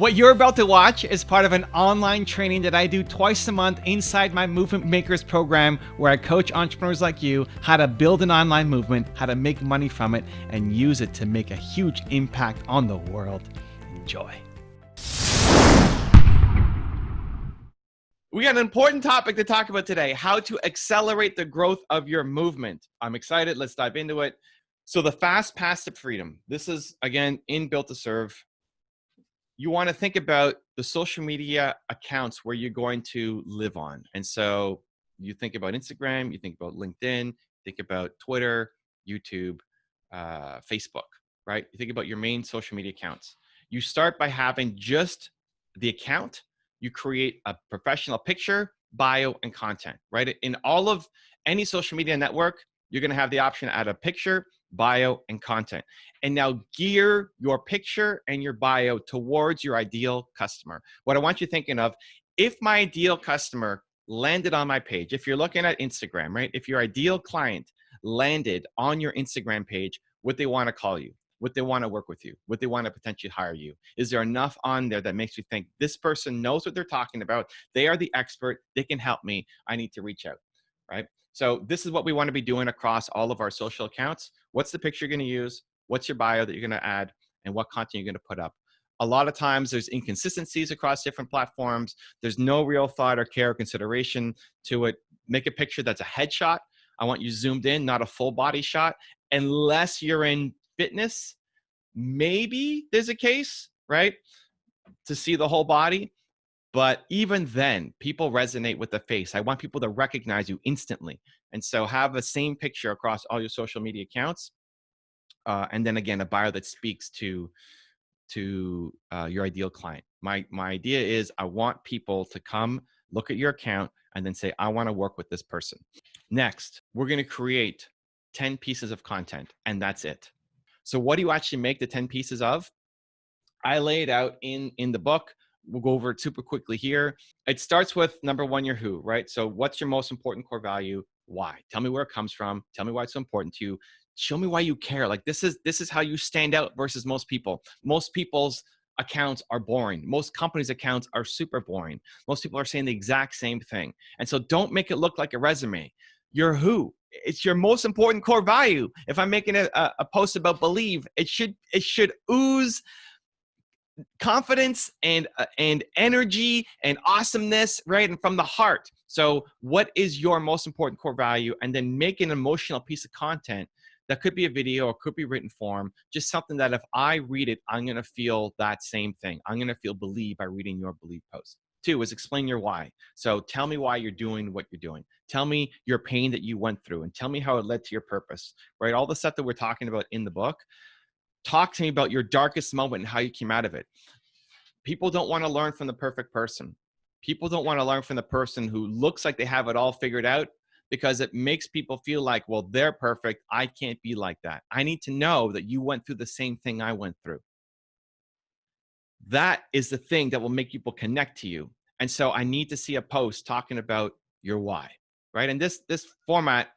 What you're about to watch is part of an online training that I do twice a month inside my Movement Makers program, where I coach entrepreneurs like you how to build an online movement, how to make money from it, and use it to make a huge impact on the world. Enjoy. We got an important topic to talk about today: how to accelerate the growth of your movement. I'm excited. Let's dive into it. So the fast path to freedom. This is, again, in Built to Serve. You want to think about the social media accounts where you're going to live on. And so you think about Instagram, you think about LinkedIn, think about Twitter, YouTube, Facebook, right? You think about your main social media accounts. You start by having just the account. You create a professional picture, bio, and content, right? In all of any social media network, you're going to have the option to add a picture, bio, and content. And now gear your picture and your bio towards your ideal customer. What I want you thinking of, if my ideal customer landed on my page, if you're looking at Instagram, right? If your ideal client landed on your Instagram page, would they want to call you? Would they want to work with you? Would they want to potentially hire you? Is there enough on there that makes you think this person knows what they're talking about? They are the expert. They can help me. I need to reach out, right? So this is what we want to be doing across all of our social accounts. What's the picture you're going to use? What's your bio that you're going to add? And what content you're going to put up? A lot of times there's inconsistencies across different platforms. There's no real thought or care or consideration to it. Make a picture that's a headshot. I want you zoomed in, not a full body shot. Unless you're in fitness, maybe there's a case, right, to see the whole body. But even then, people resonate with the face. I want people to recognize you instantly. And so have the same picture across all your social media accounts. And then again, a bio that speaks to your ideal client. My idea is I want people to come look at your account and then say, I want to work with this person. Next, we're going to create 10 pieces of content, and that's it. So what do you actually make the 10 pieces of? I lay it out in the book. We'll go over it super quickly here. It starts with number one, your who, right? So what's your most important core value? Why? Tell me where it comes from. Tell me why it's so important to you. Show me why you care. Like this is how you stand out versus most people. Most people's accounts are boring. Most companies' accounts are super boring. Most people are saying the exact same thing. And so don't make it look like a resume. Your who. It's your most important core value. If I'm making a post about believe, it should ooze confidence and energy and awesomeness, right? And from the heart. So what is your most important core value? And then make an emotional piece of content that could be a video or could be written form, just something that if I read it, I'm going to feel that same thing. I'm going to feel believe by reading your believe post. 2 is explain your why. So tell me why you're doing what you're doing. Tell me your pain that you went through and tell me how it led to your purpose, right? All the stuff that we're talking about in the book. Talk to me about your darkest moment and how you came out of it. People don't want to learn from the perfect person. People don't want to learn from the person who looks like they have it all figured out, because it makes people feel like, well, they're perfect. I can't be like that. I need to know that you went through the same thing I went through. That is the thing that will make people connect to you. And so I need to see a post talking about your why, right? And this format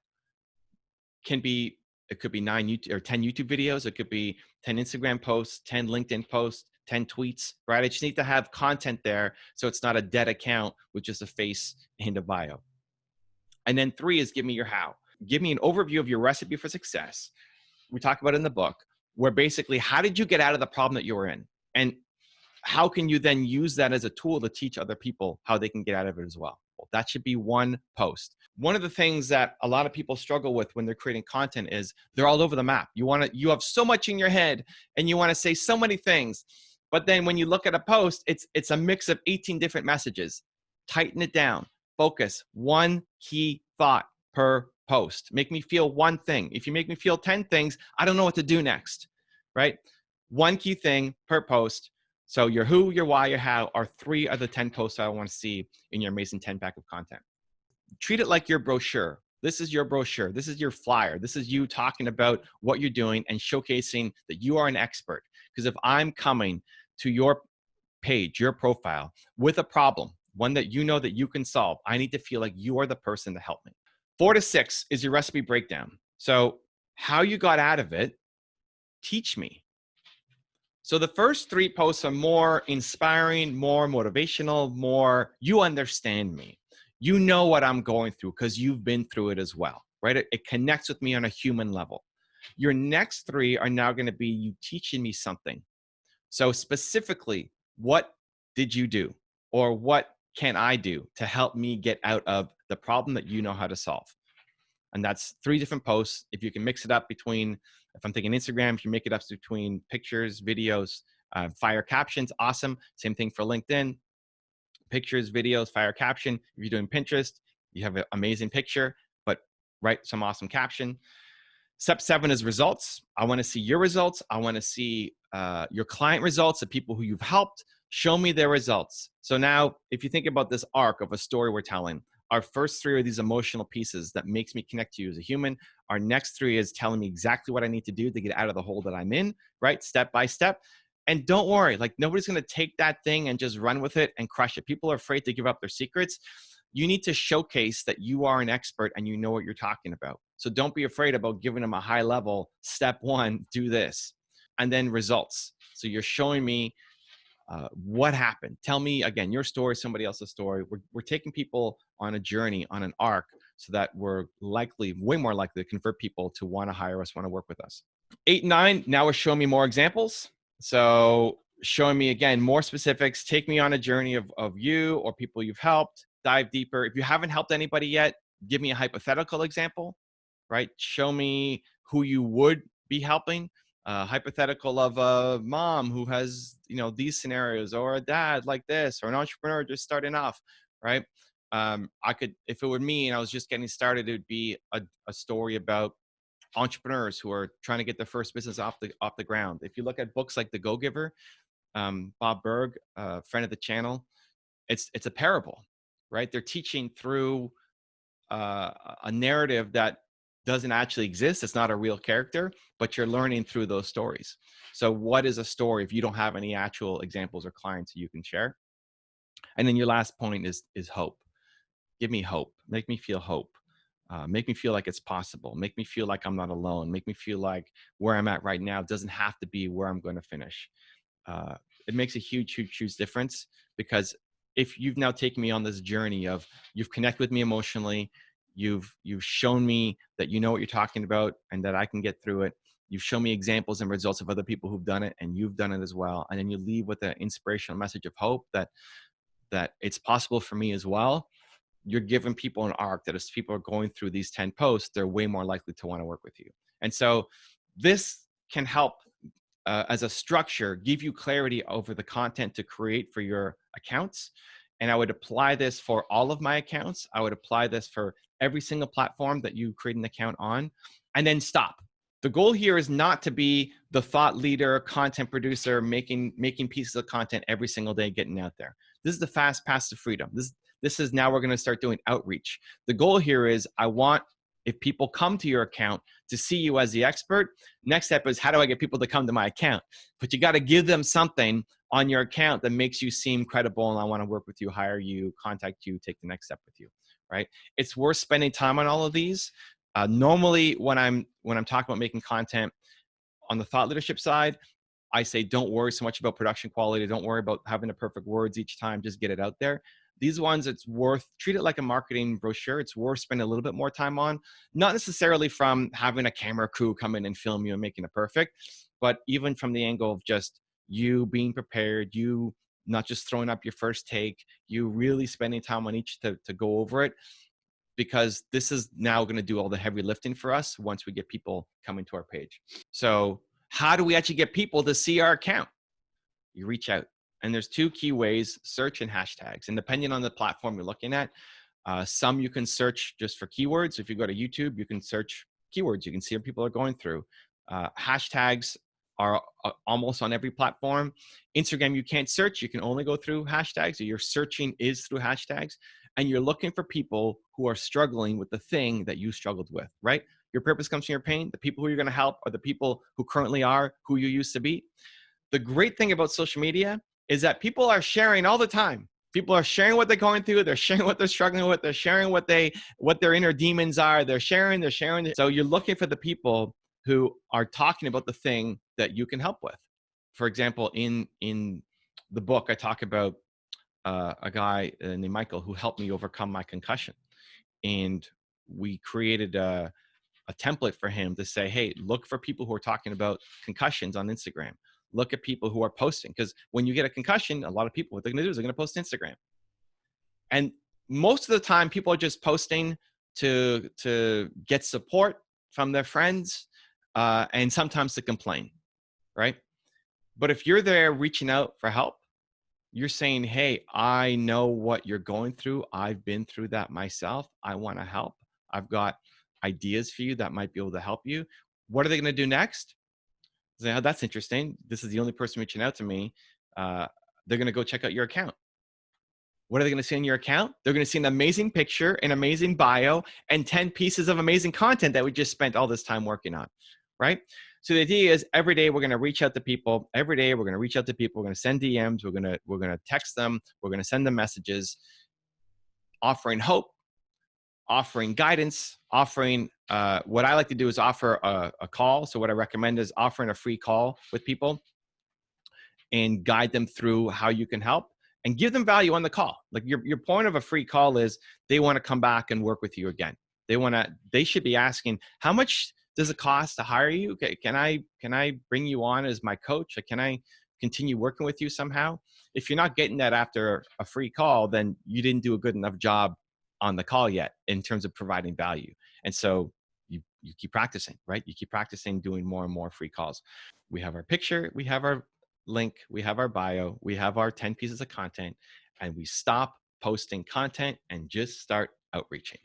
can be, it could be 9 YouTube or 10 YouTube videos. It could be 10 Instagram posts, 10 LinkedIn posts, 10 tweets, right? I just need to have content there so it's not a dead account with just a face and a bio. And then 3 is give me your how. Give me an overview of your recipe for success. We talk about it in the book, where basically, how did you get out of the problem that you were in? And how can you then use that as a tool to teach other people how they can get out of it as well? Well, that should be one post. One of the things that a lot of people struggle with when they're creating content is they're all over the map. You have so much in your head and you want to say so many things, but then when you look at a post, it's a mix of 18 different messages. Tighten it down. Focus. One key thought per post. Make me feel one thing. If you make me feel 10 things, I don't know what to do next, right? One key thing per post. So your who, your why, your how are 3 of the 10 posts I want to see in your amazing 10-pack of content. Treat it like your brochure. This is your brochure. This is your flyer. This is you talking about what you're doing and showcasing that you are an expert. Because if I'm coming to your page, your profile, with a problem, one that you know that you can solve, I need to feel like you are the person to help me. 4 to 6 is your recipe breakdown. So how you got out of it, teach me. So the first 3 posts are more inspiring, more motivational, more you understand me. You know what I'm going through because you've been through it as well, right? It connects with me on a human level. Your next 3 are now going to be you teaching me something. So specifically, what did you do? Or what can I do to help me get out of the problem that you know how to solve? And that's 3 different posts. If you can mix it up between, if I'm thinking Instagram, if you make it up between pictures, videos, fire captions, awesome. Same thing for LinkedIn, pictures, videos, fire caption. If you're doing Pinterest, you have an amazing picture, but write some awesome caption. Step 7 is results. I want to see your results. I want to see your client results, the people who you've helped. Show me their results. So now, if you think about this arc of a story we're telling, our first 3 are these emotional pieces that makes me connect to you as a human. Our next 3 is telling me exactly what I need to do to get out of the hole that I'm in, right? Step by step. And don't worry, like nobody's going to take that thing and just run with it and crush it. People are afraid to give up their secrets. You need to showcase that you are an expert and you know what you're talking about. So don't be afraid about giving them a high level. Step 1, do this. And then results. So you're showing me what happened. Tell me again, your story, somebody else's story. We're taking people on a journey, on an arc, so that we're likely, way more likely to convert people to want to hire us, want to work with us. 8 and 9, now we're showing me more examples. So showing me again, more specifics, take me on a journey of you or people you've helped, dive deeper. If you haven't helped anybody yet, give me a hypothetical example, right? Show me who you would be helping. Hypothetical of a mom who has, these scenarios, or a dad like this, or an entrepreneur just starting off, right? I could, if it were me and I was just getting started, it would be a story about entrepreneurs who are trying to get their first business off the ground. If you look at books like The Go-Giver, Bob Berg, friend of the channel, it's a parable, right? They're teaching through a narrative that doesn't actually exist. It's not a real character, but you're learning through those stories. So what is a story if you don't have any actual examples or clients you can share? And then your last point is hope. Give me hope. Make me feel hope. Make me feel like it's possible. Make me feel like I'm not alone. Make me feel like where I'm at right now doesn't have to be where I'm going to finish. It makes a huge, huge, huge difference, because if you've now taken me on this journey of you've connected with me emotionally, you've shown me that you know what you're talking about and that I can get through it. You've shown me examples and results of other people who've done it, and you've done it as well. And then you leave with an inspirational message of hope that it's possible for me as well. You're giving people an arc that as people are going through these 10 posts, they're way more likely to want to work with you. And so this can help as a structure, give you clarity over the content to create for your accounts. And I would apply this for all of my accounts. I would apply this for every single platform that you create an account on, and then stop. The goal here is not to be the thought leader, content producer, making pieces of content every single day, getting out there. This is the fast path to freedom. This is now we're going to start doing outreach. The goal here is I want, if people come to your account to see you as the expert, next step is how do I get people to come to my account? But you got to give them something on your account that makes you seem credible, and I want to work with you, hire you, contact you, take the next step with you, right? It's worth spending time on all of these. Normally, when I'm talking about making content on the thought leadership side, I say don't worry so much about production quality. Don't worry about having the perfect words each time. Just get it out there. These ones, it's worth, treat it like a marketing brochure. It's worth spending a little bit more time on, not necessarily from having a camera crew come in and film you and making it perfect, but even from the angle of just you being prepared, you not just throwing up your first take, you really spending time on each to go over it, because this is now going to do all the heavy lifting for us once we get people coming to our page. So how do we actually get people to see our account? You reach out. And there's 2 key ways: search and hashtags. And depending on the platform you're looking at, some you can search just for keywords. If you go to YouTube, you can search keywords. You can see what people are going through. Hashtags are almost on every platform. Instagram, you can't search. You can only go through hashtags. So your searching is through hashtags. And you're looking for people who are struggling with the thing that you struggled with, right? Your purpose comes from your pain. The people who you're going to help are the people who currently are who you used to be. The great thing about social media is that people are sharing all the time. People are sharing what they're going through. They're sharing what they're struggling with. They're sharing what their inner demons are. They're sharing. So you're looking for the people who are talking about the thing that you can help with. for example, in the book, I talk about a guy named Michael who helped me overcome my concussion, and we created a template for him to say, hey, look for people who are talking about concussions on Instagram. Look at people who are posting, because when you get a concussion, a lot of people, what they're going to do is they're going to post Instagram. And most of the time, people are just posting to get support from their friends, and sometimes to complain, right? But if you're there reaching out for help, you're saying, hey, I know what you're going through. I've been through that myself. I want to help. I've got ideas for you that might be able to help you. What are they going to do next? Say, oh, that's interesting. This is the only person reaching out to me. They're going to go check out your account. What are they going to see in your account? They're going to see an amazing picture, an amazing bio, and 10 pieces of amazing content that we just spent all this time working on, right? So the idea is every day we're going to reach out to people. Every day we're going to reach out to people. We're going to send DMs. We're going to text them. We're going to send them messages, offering hope, offering guidance, offering what I like to do is offer a call. So what I recommend is offering a free call with people and guide them through how you can help and give them value on the call. Like your point of a free call is they want to come back and work with you again. They should be asking, how much does it cost to hire you? Can I bring you on as my coach? Can I continue working with you somehow? If you're not getting that after a free call, then you didn't do a good enough job on the call yet in terms of providing value. And so you keep practicing, right? You keep practicing doing more and more free calls. We have our picture, we have our link, we have our bio, we have our 10 pieces of content, and we stop posting content and just start outreaching.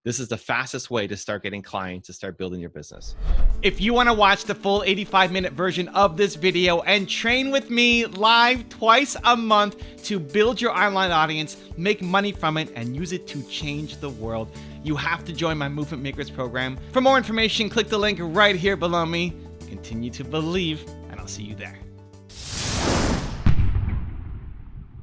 This is the fastest way to start getting clients, to start building your business. If you want to watch the full 85-minute version of this video and train with me live twice a month to build your online audience, make money from it, and use it to change the world, you have to join my Movement Makers program. For more information, click the link right here below me. Continue to believe, and I'll see you there.